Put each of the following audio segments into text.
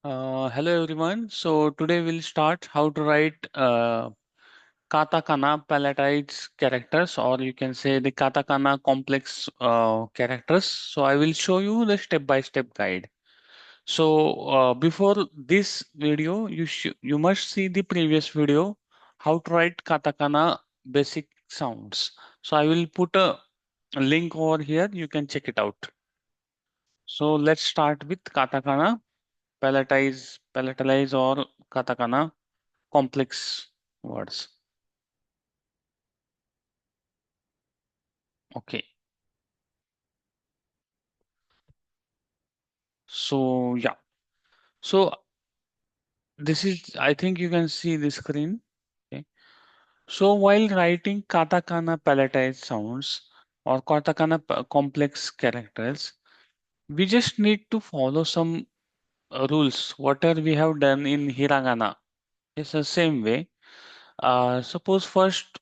Hello everyone. So today we'll start how to write Katakana Palatalized characters, or you can say the Katakana complex characters. So I will show you the step-by-step guide. So before this video, you must see the previous video how to write Katakana basic sounds. So I will put a link over here. You can check it out. So let's start with Katakana palatalize or katakana complex words. Okay. So yeah. So this is, I think you can see the screen. Okay. So while writing katakana palatalized sounds or katakana complex characters, we just need to follow some rules. Whatever we have done in hiragana. It's the same way. Suppose first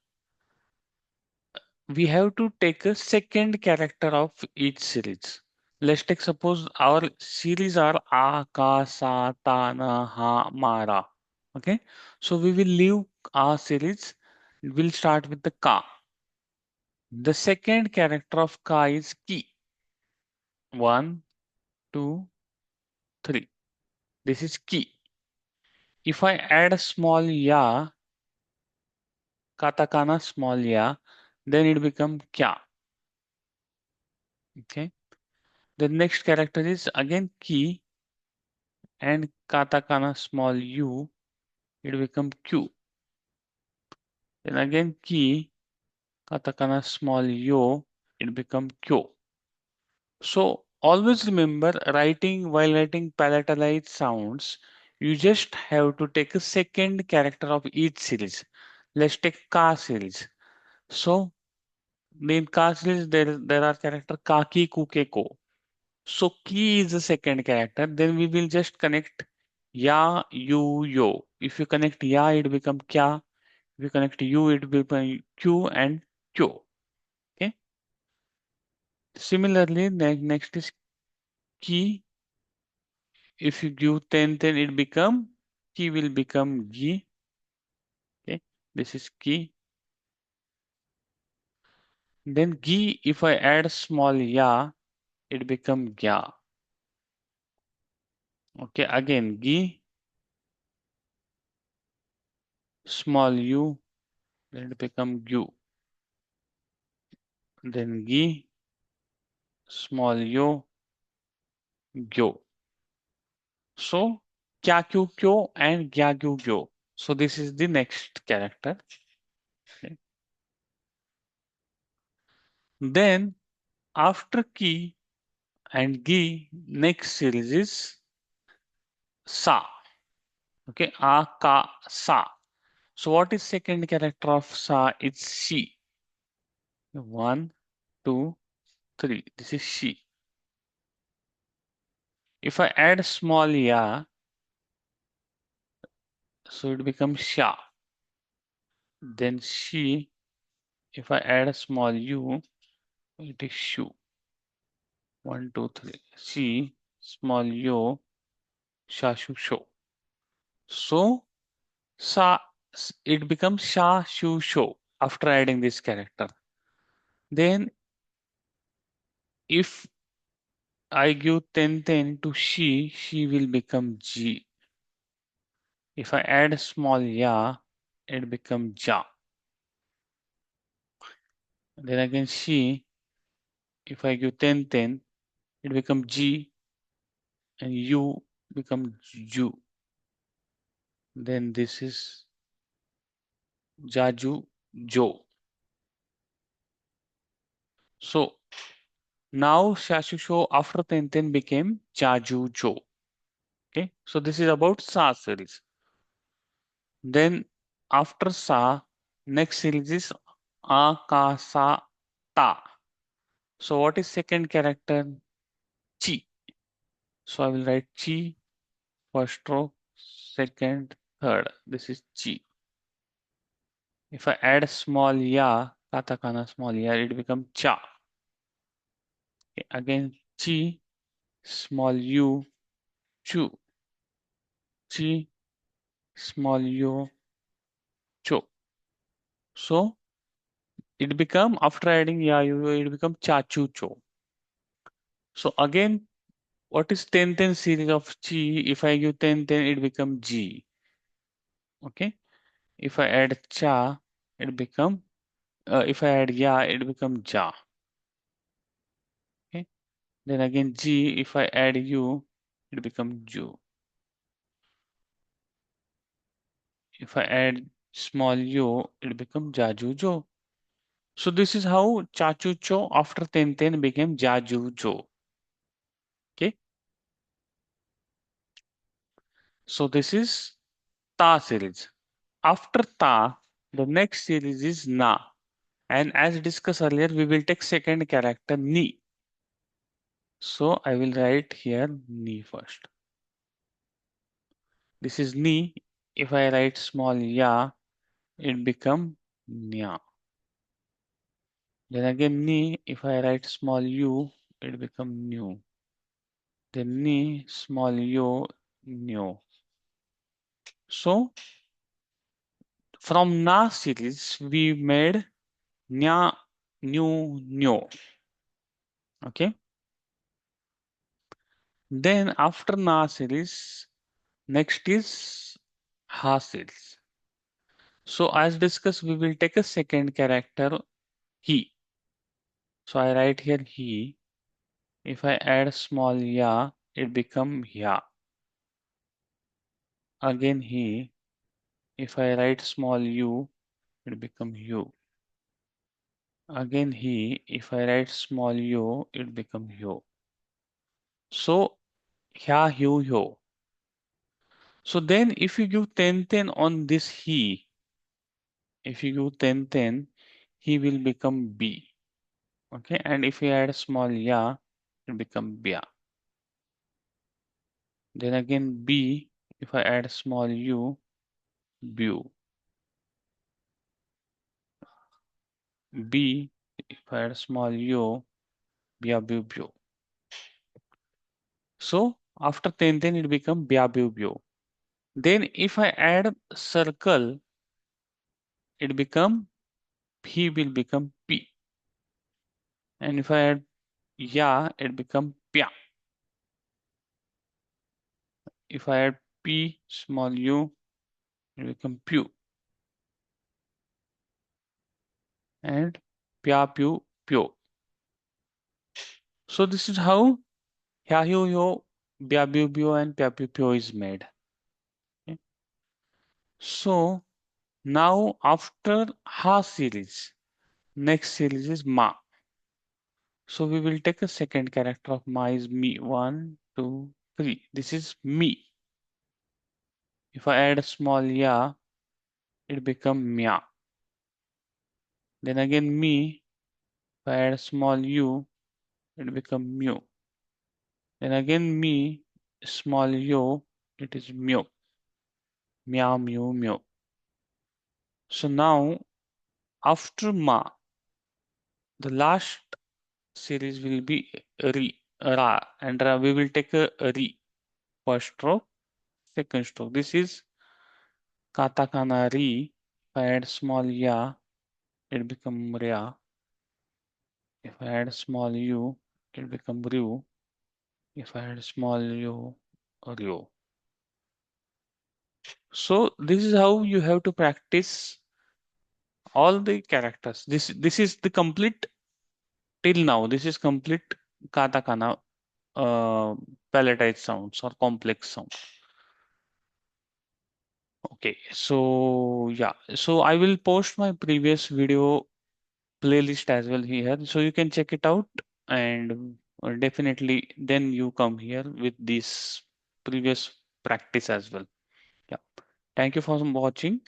we have to take a second character of each series. Let's take suppose our series are A, Ka, Sa, Ta, Na, Ha, Ma, Ra. Okay. So we will leave A series. We'll start with the Ka. The second character of Ka is Ki. One, two, three. This is Ki. If I add a small Ya, katakana small Ya, then it become Kya. Okay. The next character is again Ki and katakana small U, it become Q. Then again Ki, katakana small yo, it become kyo. So always remember while writing palatalized sounds, you just have to take a second character of each series. Let's take ka series. So in ka series there are character kaki kuke ko. So ki is the second character. Then we will just connect ya, you, yo. If you connect ya, it become kya. If you connect you, it will become q and kyo. Okay. Similarly, next is key. If you give 10, then it become key will become G. Okay, this is key. Then G, if I add small ya, it become Gya. Okay, again G, small u, then it become Gyu. Then G, small yo, Gyo. So Kya Kyu Kyo and Gya Gyu Gyo. So this is the next character. Okay. Then after Ki and Gi, next series is Sa. Okay, A, Ka, Sa. So what is second character of Sa? It's she. One, two, three. This is she. If I add small ya, so it becomes Sha. Then she, if I add a small u, it is Shu. One, two, three. She, small yo, Sha, Shu, Sho. So Sa, it becomes Sha, Shu, Sho after adding this character. Then if I give 10 to she will become G. If I add a small ya, it becomes ja. Then again she, if I give 10, it becomes G and you become Ju. Then this is Jaju, Jo. So now Shashusho after 10 became Jaju, Jo. Okay, so this is about Sa series. Then after Sa, next series is A, Ka, Sa, Ta. So what is second character? Chi. So I will write Chi, first row, second, third. This is Chi. If I add small ya, katakana small ya, it becomes Cha. Okay, again Chi, small u, Chu. chi, small u, cho. So it become, after adding ya, you, it become cha, chu, cho. So again, what is 10 series of chi? If I give 10, it become g. Okay. If I add cha, it become, if I add ya, it become ja. Okay. Then again g, if I add u, it become ju. If I add small u, it become jaju jo. So this is how chachu cho after 10 became jaju jo. Okay. So this is ta series. After ta, the next series is na. And as discussed earlier, we will take second character ni. So I will write here ni first. This is ni. If I write small ya, it become nya. Then again ni. If I write small u, it become new. Then ni small u new. So from na series we made nya new new. Okay. Then after na series, next is ha series. So as discussed, we will take a second character he. So I write here he. If I add small ya, it become ya. Again he. If I write small u, it become you. Again he. If I write small u, it become you. So hya hyu hyo. So then if you give 10 on this he, if you give 10, he will become b. Okay, and if you add small ya, it become bya. Then again b, if I add small u, bu. B, if I add small u, bya bu bu. So after 10 it become bya bu bu. Then if I add circle, it become he will become p. And if I add ya, it become pya. If I add p small u, it become pu. And pya pu pyo. So this is how hya hyu hyo, bya bu bu and pya pu pyo is made. Okay. So now after ha series, next series is ma. So we will take a second character of ma is me. 1, 2, 3. This is me. If I add a small ya, it become mya. Then again me. If I add a small u, it become mu. Then again me, small u, it is mu. Meow, mew, mew. So now after ma, the last series will be re, ra, and ra, we will take a re. First stroke, second stroke. This is katakana ri. If I add small ya, it become rya. If I add small u, it become ryu. If I add small u, ryu. So this is how you have to practice all the characters. This is the complete till now. This is complete katakana uh, palatalized sounds or complex sounds. Okay, so yeah, so I will post my previous video playlist as well here, so you can check it out, and definitely then you come here with this previous practice as well. Yeah, thank you for watching.